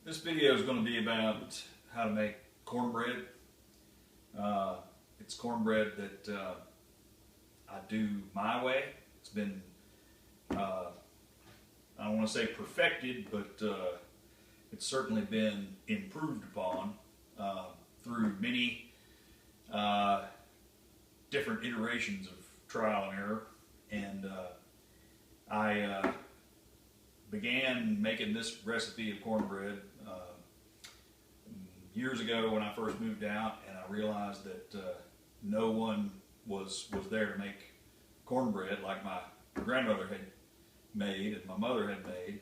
This video is going to be about how to make cornbread. It's cornbread that I do my way. It's been, I don't want to say perfected, but it's certainly been improved upon through many different iterations of trial and error. And I began making this recipe of cornbread years ago when I first moved out, and I realized that no one was there to make cornbread like my grandmother had made and my mother had made,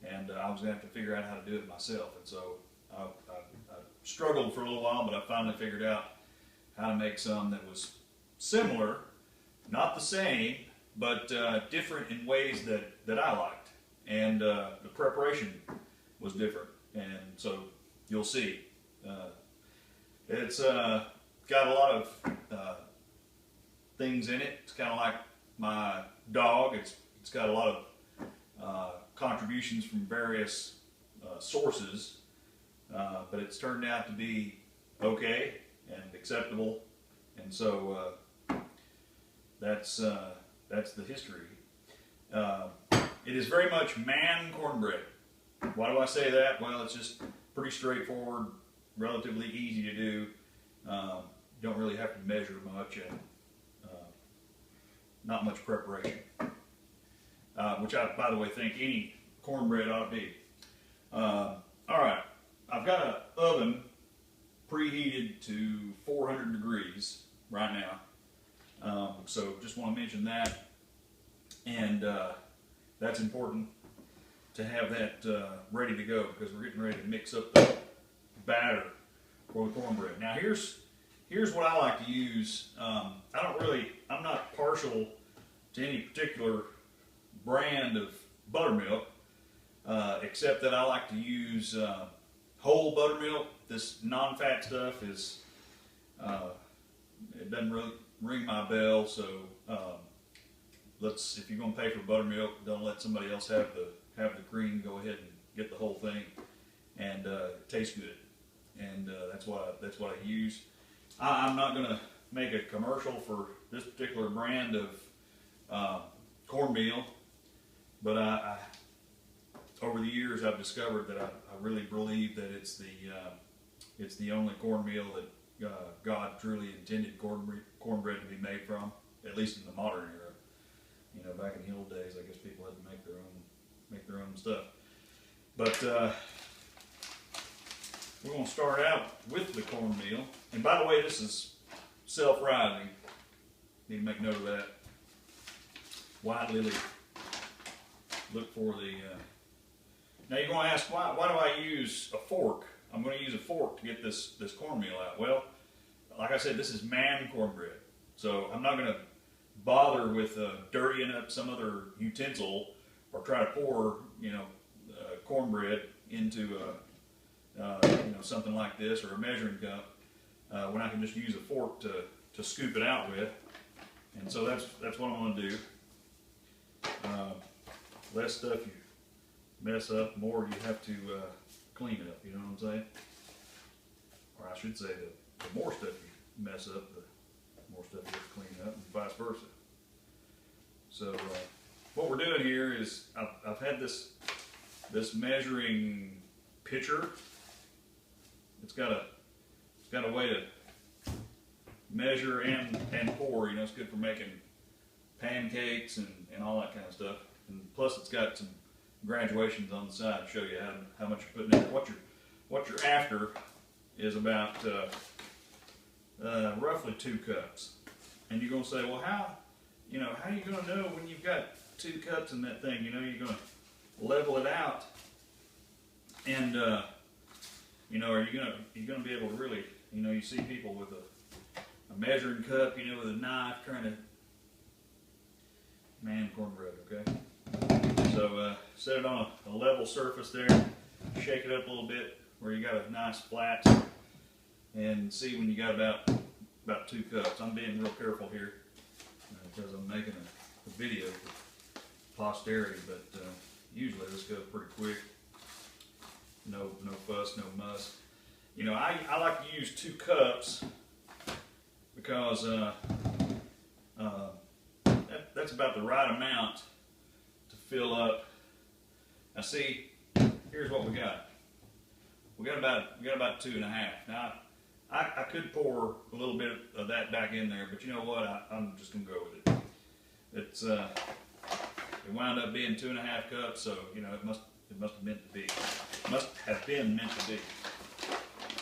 and I was going to have to figure out how to do it myself. And so I struggled for a little while, but I finally figured out how to make some that was similar, not the same, but different in ways that I liked. And the preparation was different, and so you'll see. It's got a lot of things in it. It's kind of like my dog. It's got a lot of contributions from various sources, but it's turned out to be okay and acceptable, and so that's the history. It is very much man cornbread. Why do I say that? Well, it's just pretty straightforward, relatively easy to do. Don't really have to measure much, and not much preparation. Which I, by the way, think any cornbread ought to be. All right, I've got an oven preheated to 400 degrees right now. So just want to mention that, and that's important to have that ready to go, because we're getting ready to mix up the batter for the cornbread. Now here's what I like to use. I'm not partial to any particular brand of buttermilk, except that I like to use whole buttermilk. This non-fat stuff is, it doesn't really ring my bell, so if you're going to pay for buttermilk, don't let somebody else have the cream. Go ahead and get the whole thing, and it tastes good. And that's what I use. I'm not going to make a commercial for this particular brand of cornmeal, but over the years I've discovered that I really believe that it's the only cornmeal that God truly intended cornbread to be made from, at least in the modern era. You know, back in the old days, I guess people had to make their own stuff. But we're going to start out with the cornmeal. And by the way, this is self-rising. Need to make note of that. White lily. Look for the. Now you're going to ask, why do I use a fork? I'm going to use a fork to get this cornmeal out. Well, like I said, this is man cornbread, so I'm not going to bother with dirtying up some other utensil or try to pour, cornbread into something like this, or a measuring cup, when I can just use a fork to scoop it out with. And so that's what I'm going to do. Less stuff you mess up, the more you have to clean it up. You know what I'm saying? Or I should say, the more stuff you mess up, the more stuff you have to clean up, and vice versa. So what we're doing here is I've had this measuring pitcher. It's got a way to measure and pour. It's good for making pancakes and all that kind of stuff. And plus, it's got some graduations on the side to show you how much you're putting in there. What you're after is about roughly 2 cups. And you're going to say, well, how are you going to know when you've got 2 cups in that thing? You're going to level it out, and are you going to be able to really, you see people with a measuring cup, with a knife trying to man cornbread, okay? So set it on a level surface there, shake it up a little bit where you got a nice flat, and see when you got about 2 cups. I'm being real careful here because I'm making a video for posterity, but usually this goes pretty quick. No bust no muss. You know, I like to use 2 cups because that's about the right amount to fill up. Now see, here's what we got. We got about 2.5. Now I could pour a little bit of that back in there, but you know what? I'm just gonna go with it. It's it wound up being 2.5 cups, so you know it must have meant to be. Must have been meant to be.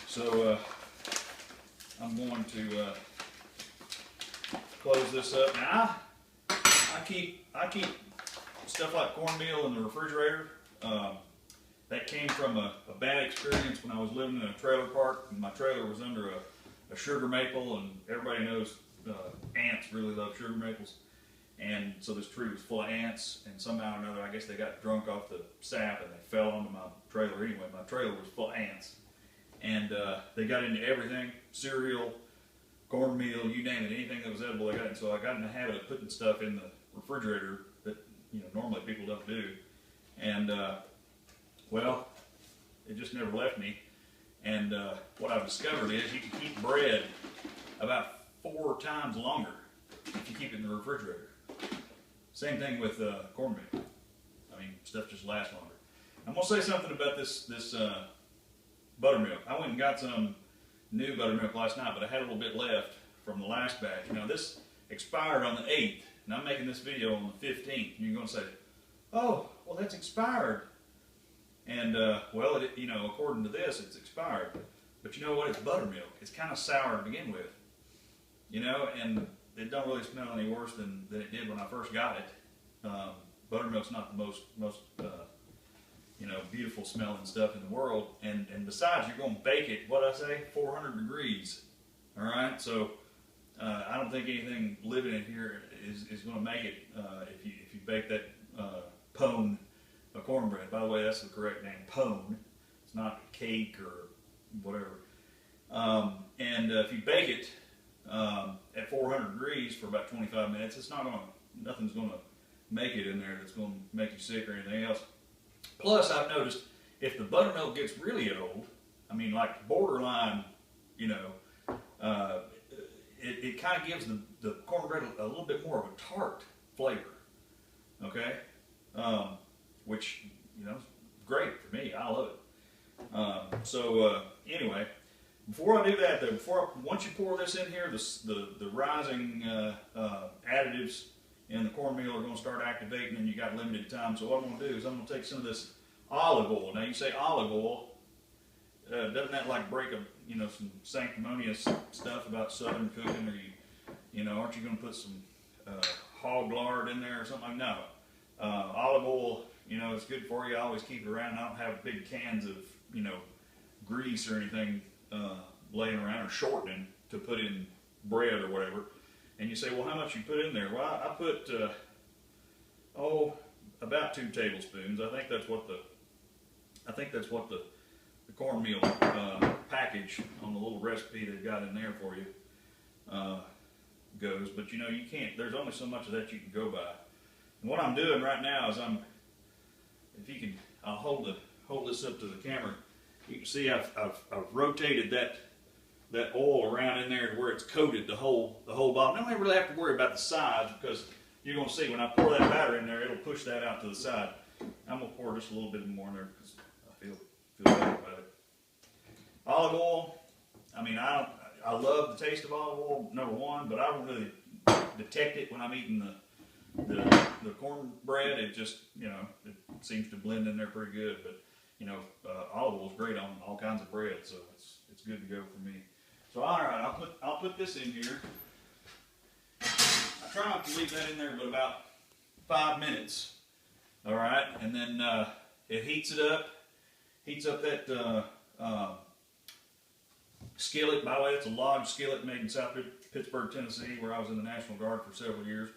So I'm going to close this up. Now I keep stuff like cornmeal in the refrigerator. That came from a bad experience when I was living in a trailer park, and my trailer was under a sugar maple, and everybody knows ants really love sugar maples. And so this tree was full of ants, and somehow or another, I guess they got drunk off the sap and they fell onto my trailer anyway. My trailer was full of ants. And they got into everything, cereal, cornmeal, you name it, anything that was edible they got in. So I got in the habit of putting stuff in the refrigerator that, you know, normally people don't do. And well, it just never left me. And what I've discovered is you can keep bread about 4 times longer if you keep it in the refrigerator. Same thing with cornmeal. I mean, stuff just lasts longer. I'm gonna say something about this buttermilk. I went and got some new buttermilk last night, but I had a little bit left from the last batch. Now this expired on the 8th, and I'm making this video on the 15th. You're gonna say, "Oh, well that's expired." And well, you know, according to this, it's expired. But you know what? It's buttermilk. It's kind of sour to begin with. You know, and it don't really smell any worse than it did when I first got it. Buttermilk's not the most you know, beautiful smelling stuff in the world. And besides, you're going to bake it, what I say, 400 degrees. All right, so I don't think anything living in here is going to make it if you bake that pone of cornbread. By the way, that's the correct name, pone. It's not cake or whatever. And if you bake it at 400 degrees for about 25 minutes, it's not going to, nothing's going to make it in there that's going to make you sick or anything else. Plus, I've noticed if the buttermilk gets really old, I mean like borderline, you know, it kind of gives the cornbread a little bit more of a tart flavor, okay? Which, you know, is great for me. I love it. Anyway, before I do that though, once you pour this in here, the rising additives in the cornmeal are going to start activating, and you got limited time. So what I'm going to do is I'm going to take some of this olive oil. Now you say olive oil, doesn't that like break some sanctimonious stuff about southern cooking, or you know, aren't you going to put some hog lard in there or something? No, olive oil, you know, it's good for you. I always keep it around. I don't have big cans of, you know, grease or anything laying around or shortening to put in bread or whatever. And you say, well, how much you put in there? Well, I put about 2 tablespoons. I think that's what the cornmeal package on the little recipe they've got in there for you goes. But you know, you can't. There's only so much of that you can go by. And what I'm doing right now is I'll hold this up to the camera. You can see I've rotated that oil around in there to where it's coated the whole bottom. I don't really have to worry about the sides, because you're going to see when I pour that batter in there, it'll push that out to the side. I'm going to pour just a little bit more in there because I feel better about it. Olive oil, I mean, I love the taste of olive oil, number one, but I don't really detect it when I'm eating the cornbread. It just, you know, it seems to blend in there pretty good. But you know, olive oil is great on all kinds of bread, so it's good to go for me. So all right, I'll put this in here. I try not to leave that in there but about 5 minutes. All right, and then it heats up that skillet. By the way, it's a log skillet made in South Pittsburgh, Tennessee, where I was in the National Guard for several years.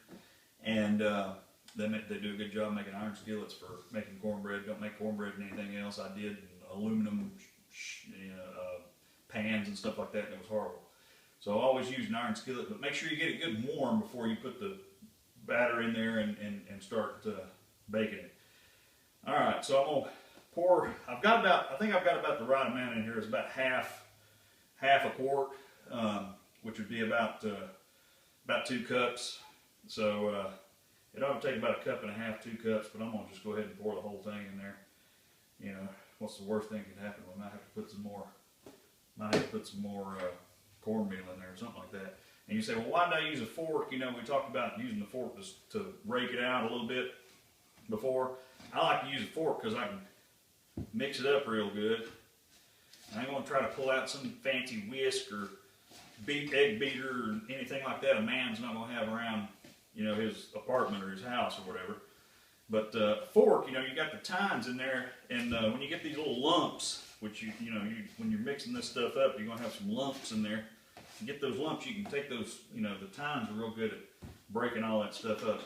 And they do a good job making iron skillets for making cornbread. Don't make cornbread in anything else. I did aluminum pans and stuff like that, and it was horrible. So I always use an iron skillet, but make sure you get it good and warm before you put the batter in there and start baking it. All right, so I'm going to I've got about, I think I've got about the right amount in here. It's about half a quart, which would be about 2 cups. So it ought to take about 1.5 cups, 2 cups, but I'm gonna just go ahead and pour the whole thing in there. You know, what's the worst thing that could happen? We might have to put some more, cornmeal in there or something like that. And you say, well, why did I use a fork? You know, we talked about using the fork to rake it out a little bit before. I like to use a fork because I can mix it up real good. I ain't gonna try to pull out some fancy whisk or egg beater or anything like that a man's not gonna have around, you know, his apartment or his house or whatever. But fork, you know, you got the tines in there, and when you get these little lumps, which when you're mixing this stuff up, you're gonna have some lumps in there. You get those lumps, you can take those, you know, the tines are real good at breaking all that stuff up.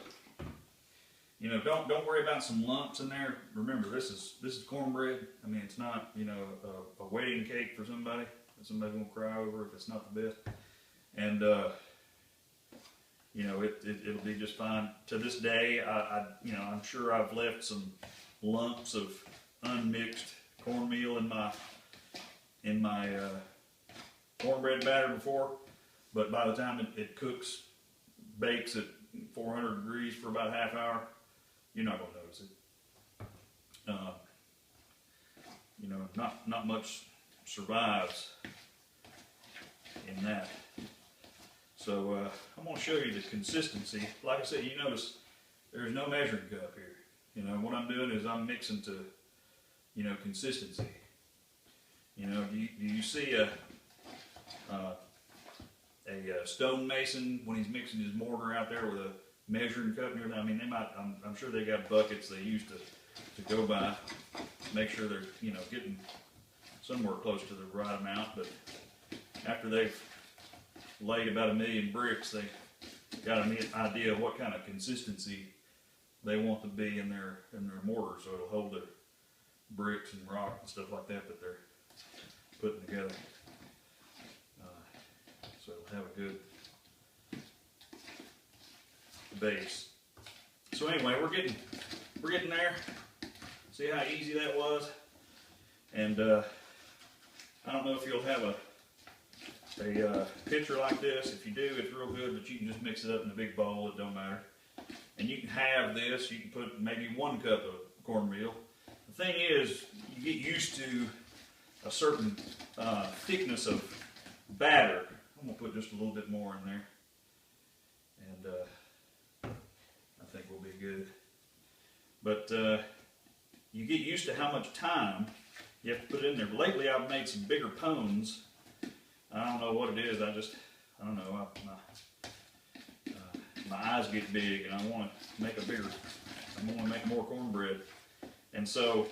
You know, don't worry about some lumps in there. Remember, this is cornbread. I mean, it's not, you know, a wedding cake for somebody that somebody's gonna cry over if it's not the best. And you know, it'll be just fine. To this day, you know, I'm sure I've left some lumps of unmixed cornmeal in my cornbread batter before, but by the time it cooks, bakes at 400 degrees for about a half hour, you're not going to notice it. You know, not much survives in that. So I'm going to show you the consistency. Like I said, you notice there's no measuring cup here. You know, what I'm doing is I'm mixing to, you know, consistency. You know, do you see a stonemason when he's mixing his mortar out there with a measuring cup and everything? I mean, they might. I'm sure they got buckets they use to go by, make sure they're, you know, getting somewhere close to the right amount. But after they've laid about 1 million bricks, they got an idea of what kind of consistency they want to be in their mortar, so it'll hold the bricks and rock and stuff like that they're putting together. So it'll have a good base. So anyway, we're getting there. See how easy that was? And I don't know if you'll have a pitcher like this. If you do, it's real good, but you can just mix it up in a big bowl. It don't matter. And you can have this. You can put maybe 1 cup of cornmeal. The thing is, you get used to a certain thickness of batter. I'm going to put just a little bit more in there. And I think we'll be good. But you get used to how much time you have to put in there. Lately, I've made some bigger pones. I don't know what it is. I don't know. My eyes get big, and I want to make I want to make more cornbread. And so,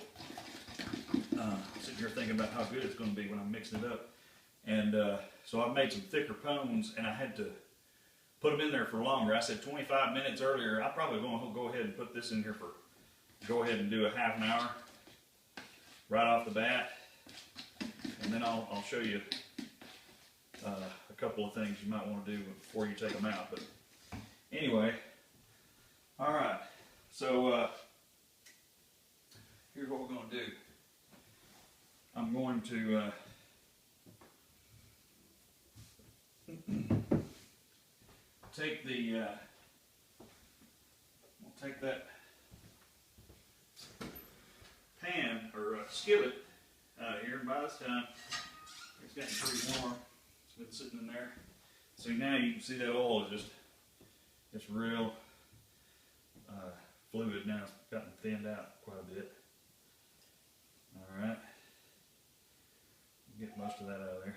I'm sitting here thinking about how good it's going to be when I'm mixing it up. And so I've made some thicker pones, and I had to put them in there for longer. I said 25 minutes earlier. I'm probably going to go ahead and put this in here go ahead and do a half an hour right off the bat. And then I'll show you a couple of things you might want to do before you take them out. But anyway, all right. So here's what we're going to do. I'm going to take we'll take that pan or skillet out of here. By this time, it's getting pretty warm. It's been sitting in there. So now you can see that oil is just real fluid now. It's gotten thinned out quite a bit. All right. Get most of that out of there.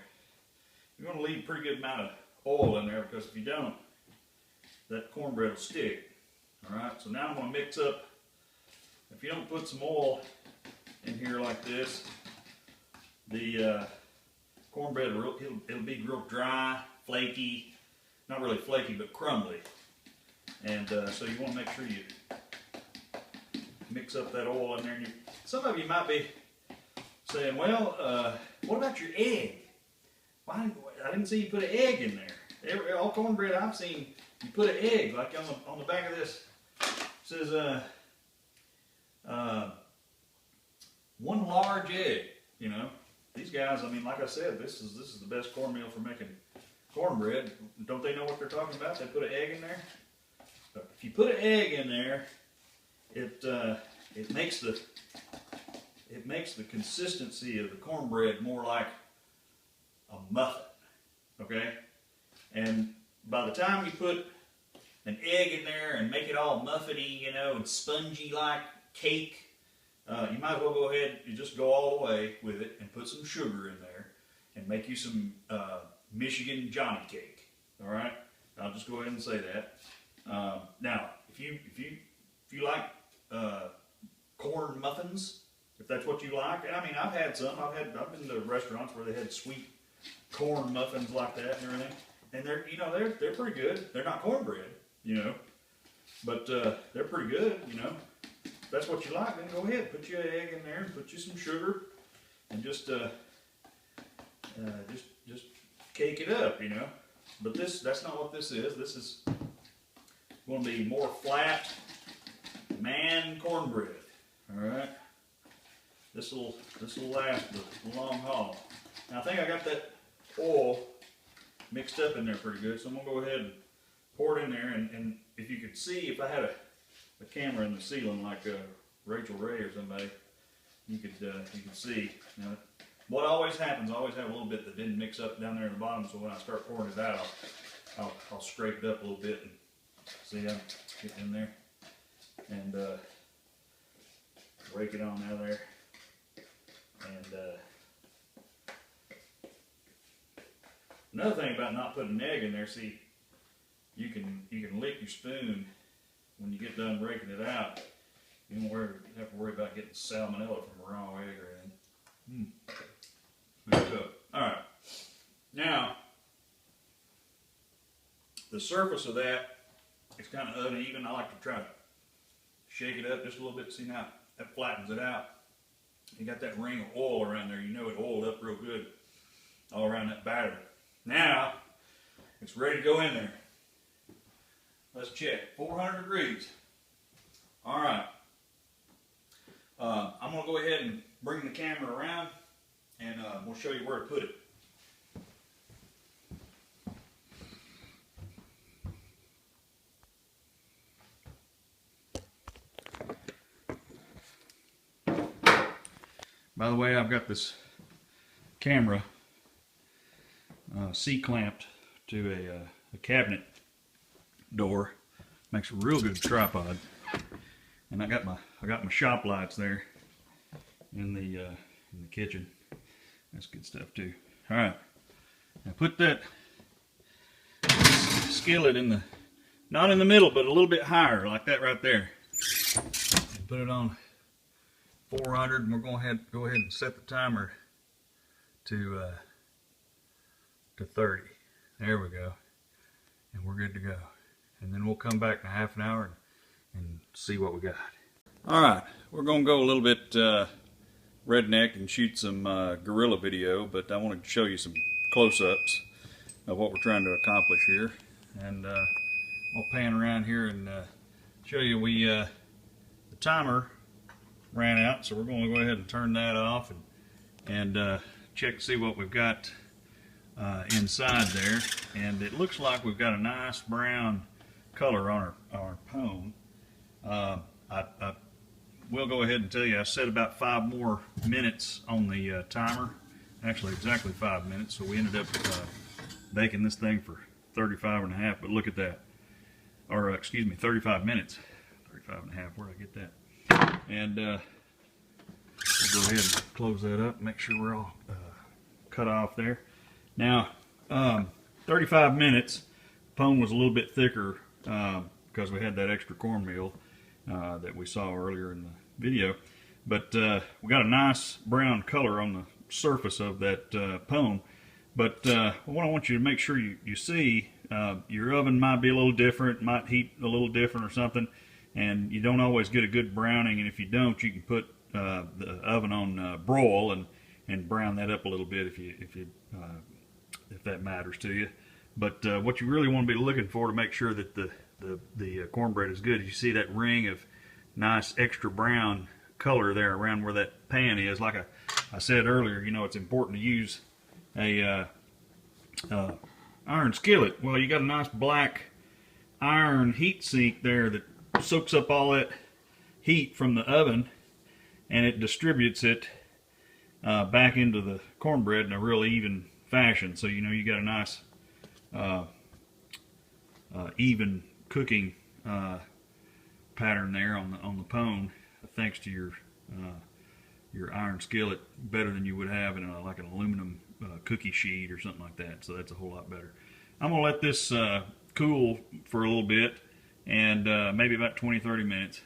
You're going to leave a pretty good amount of oil in there, because if you don't, that cornbread will stick. Alright, so now I'm going to mix up. If you don't put some oil in here like this, the cornbread, it'll be real dry, flaky. Not really flaky, but crumbly. And so you want to make sure you mix up that oil in there. And some of you might be saying, well, what about your egg? Why, I didn't see you put an egg in there. All cornbread I've seen, you put an egg, like on the back of this. It says, one large egg. You know, these guys, I mean, like I said, this is the best cornmeal for making cornbread. Don't they know what they're talking about? They put an egg in there. But if you put an egg in there, it makes the consistency of the cornbread more like a muffin. Okay, and by the time you put an egg in there and make it all muffiny, you know, and spongy like cake, you might as well go ahead and just go all the way with it and put some sugar in there and make you some Michigan Johnny cake. All right, I'll just go ahead and say that. Now, if you like corn muffins, if that's what you like, I mean, I've had some. I've been to restaurants where they had sweet corn muffins like that and everything, and they're pretty good. They're not cornbread, you know, but they're pretty good, you know. If that's what you like, then go ahead, put your egg in there and put you some sugar, and just cake it up, you know. But that's not what this is. This is going to be more flat man cornbread. All right. This will last the long haul. Now I think I got that oil mixed up in there pretty good, so I'm gonna go ahead and pour it in there. And if you could see, if I had a camera in the ceiling like Rachel Ray or somebody, you could see. Now, what always happens, I always have a little bit that didn't mix up down there in the bottom, so when I start pouring it out, I'll scrape it up a little bit and see how it's getting in there, and rake it on out of there. And another thing about not putting an egg in there, see, you can lick your spoon when you get done breaking it out. You don't have to worry about getting salmonella from a raw egg or anything. Good cook. All right. Now, the surface of that is kind of uneven. I like to try to shake it up just a little bit. See, now that flattens it out. You got that ring of oil around there. You know it oiled up real good all around that batter. Now, it's ready to go in there. Let's check. 400 degrees. All right. I'm going to go ahead and bring the camera around, and we'll show you where to put it. By the way, I've got this camera C-clamped to a cabinet door. Makes a real good tripod. And I got my shop lights there in the kitchen. That's good stuff too. All right, now put that skillet not in the middle, but a little bit higher, like that right there. And put it on 400, and we're going to go ahead and set the timer to 30. There we go, and we're good to go. And then we'll come back in a half an hour and see what we got. All right, we're going to go a little bit redneck and shoot some guerrilla video, but I wanted to show you some close-ups of what we're trying to accomplish here. And I'll pan around here and show you the timer ran out, so we're going to go ahead and turn that off and check to see what we've got inside there. And it looks like we've got a nice brown color on our pone. I will go ahead and tell you I set about 5 more minutes on the timer, actually exactly 5 minutes, so we ended up baking this thing for 35 and a half, but look at that, or excuse me, 35 minutes, 35 and a half, where did I get that? And we'll go ahead and close that up, make sure we're all cut off there. Now 35 minutes, pone was a little bit thicker because we had that extra cornmeal that we saw earlier in the video, but we got a nice brown color on the surface of that pone. But what I want you to make sure you see, your oven might be a little different, might heat a little different or something, and you don't always get a good browning. And if you don't, you can put the oven on broil and brown that up a little bit if that matters to you. But what you really want to be looking for to make sure that the cornbread is good, you see that ring of nice extra brown color there around where that pan is. Like I said earlier, you know, it's important to use a iron skillet. Well, you got a nice black iron heat sink there that soaks up all that heat from the oven, and it distributes it back into the cornbread in a real even fashion. So you know you got a nice even cooking pattern there on the pone, thanks to your iron skillet, better than you would have in like an aluminum cookie sheet or something like that. So that's a whole lot better. I'm gonna let this cool for a little bit, and maybe about 20-30 minutes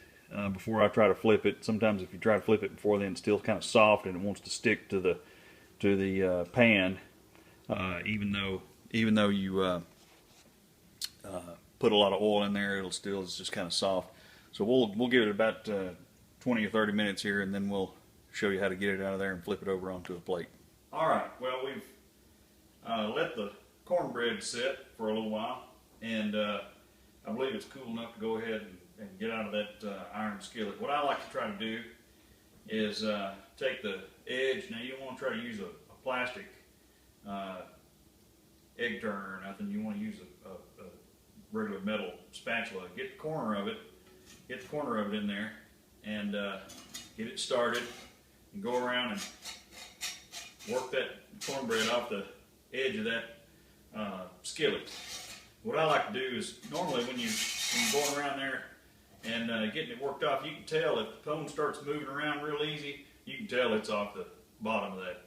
before I try to flip it. Sometimes if you try to flip it before then, it's still kind of soft and it wants to stick to the pan, even though you put a lot of oil in there, it's just kind of soft. So we'll give it about 20 or 30 minutes here, and then we'll show you how to get it out of there and flip it over onto a plate. All right, well, we've let the cornbread sit for a little while, and I believe it's cool enough to go ahead and get out of that iron skillet. What I like to try to do is take the edge. Now, you don't want to try to use a plastic egg turner or nothing. You want to use a regular metal spatula. Get the corner of it in there, and get it started, and go around and work that cornbread off the edge of that skillet. What I like to do is, normally when you're going around there and getting it worked off, you can tell if the pone starts moving around real easy, you can tell it's off the bottom of that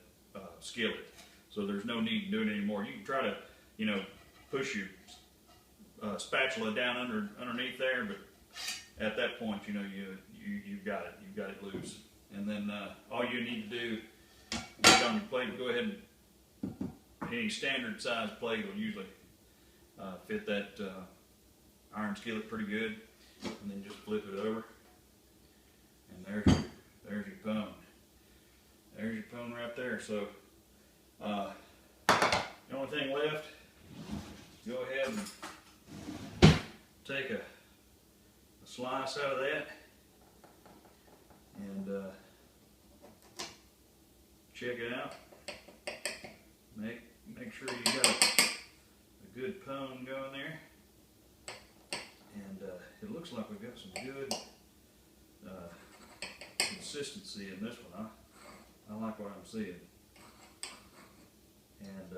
skillet. So there's no need to do it anymore. You can try to, you know, push your spatula down underneath there, but at that point, you know, you've got it loose. And then all you need to do, get it on your plate, go ahead and any standard size plate will usually fit that iron skillet pretty good, and then just flip it over, and there's your pone. There's your pone right there. So the only thing left, go ahead and take a slice out of that, and check it out. Make sure you got a good pone going there, and it looks like we've got some good consistency in this one. I like what I'm seeing, and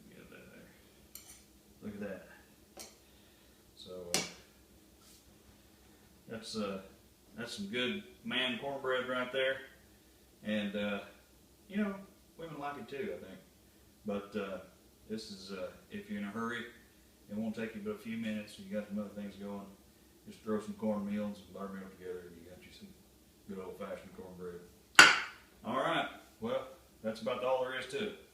get that there. Look at that. So that's some good man cornbread right there, and you know, women like it too, I think. But this is, if you're in a hurry, it won't take you but a few minutes. You got some other things going. Just throw some cornmeal and some buttermilk together, and you got you some good old-fashioned cornbread. All right, well, that's about all there is to it.